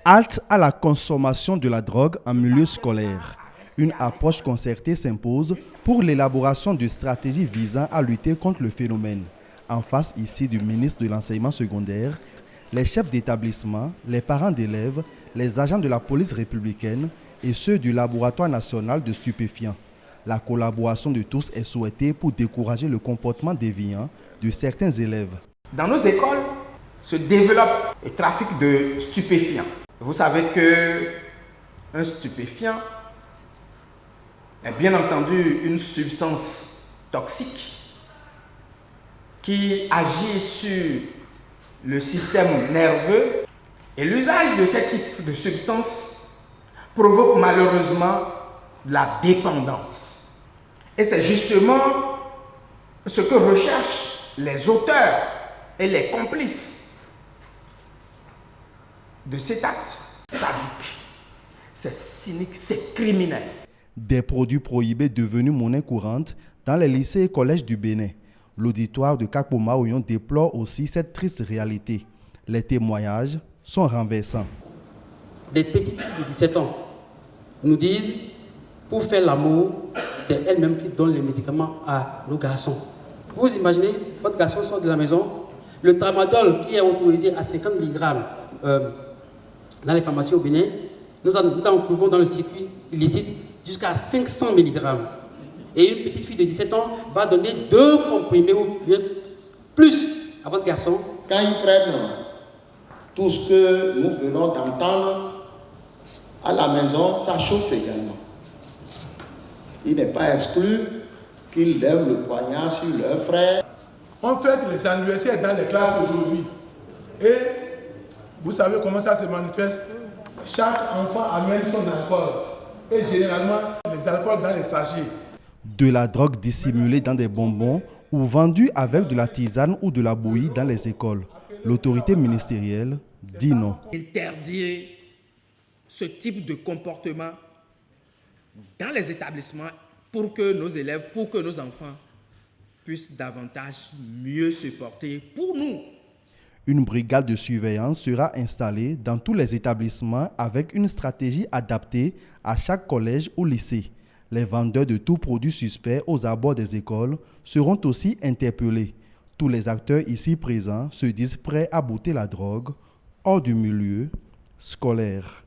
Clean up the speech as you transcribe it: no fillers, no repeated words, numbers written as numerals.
Halte à la consommation de la drogue en milieu scolaire. Une approche concertée s'impose pour l'élaboration de stratégies visant à lutter contre le phénomène. En face ici du ministre de l'Enseignement secondaire, les chefs d'établissement, les parents d'élèves, les agents de la police républicaine et ceux du laboratoire national de stupéfiants. La collaboration de tous est souhaitée pour décourager le comportement déviant de certains élèves. Dans nos écoles se développe le trafic de stupéfiants. Vous savez qu'un stupéfiant est bien entendu une substance toxique qui agit sur le système nerveux et l'usage de ce type de substance provoque malheureusement la dépendance. Et c'est justement ce que recherchent les auteurs et les complices de cet acte sadique. C'est cynique, c'est criminel. Des produits prohibés devenus monnaie courante dans les lycées et collèges du Bénin. L'auditoire de Kakpoma-Oyon déplore aussi cette triste réalité. Les témoignages sont renversants. Des petites filles de 17 ans nous disent, pour faire l'amour, c'est elles-mêmes qui donnent les médicaments à nos garçons. Vous imaginez, votre garçon sort de la maison, le tramadol qui est autorisé à 50 mg dans les pharmacies au Bénin, nous en trouvons dans le circuit illicite jusqu'à 500 mg. Et une petite fille de 17 ans va donner 2 comprimés ou bien plus à votre garçon. Quand ils prennent tout ce que nous venons d'entendre à la maison, ça chauffe également. Il n'est pas exclu qu'ils lèvent le poignard sur leur frère. On fête les anniversaires dans les classes aujourd'hui. Et vous savez comment ça se manifeste? Chaque enfant amène son alcool. Et généralement, les alcools dans les sachets. De la drogue dissimulée dans des bonbons ou vendue avec de la tisane ou de la bouillie dans les écoles. L'autorité ministérielle dit non. Interdire ce type de comportement dans les établissements pour que nos élèves, pour que nos enfants puissent davantage mieux se porter pour nous. Une brigade de surveillance sera installée dans tous les établissements avec une stratégie adaptée à chaque collège ou lycée. Les vendeurs de tout produit suspect aux abords des écoles seront aussi interpellés. Tous les acteurs ici présents se disent prêts à bouter la drogue hors du milieu scolaire.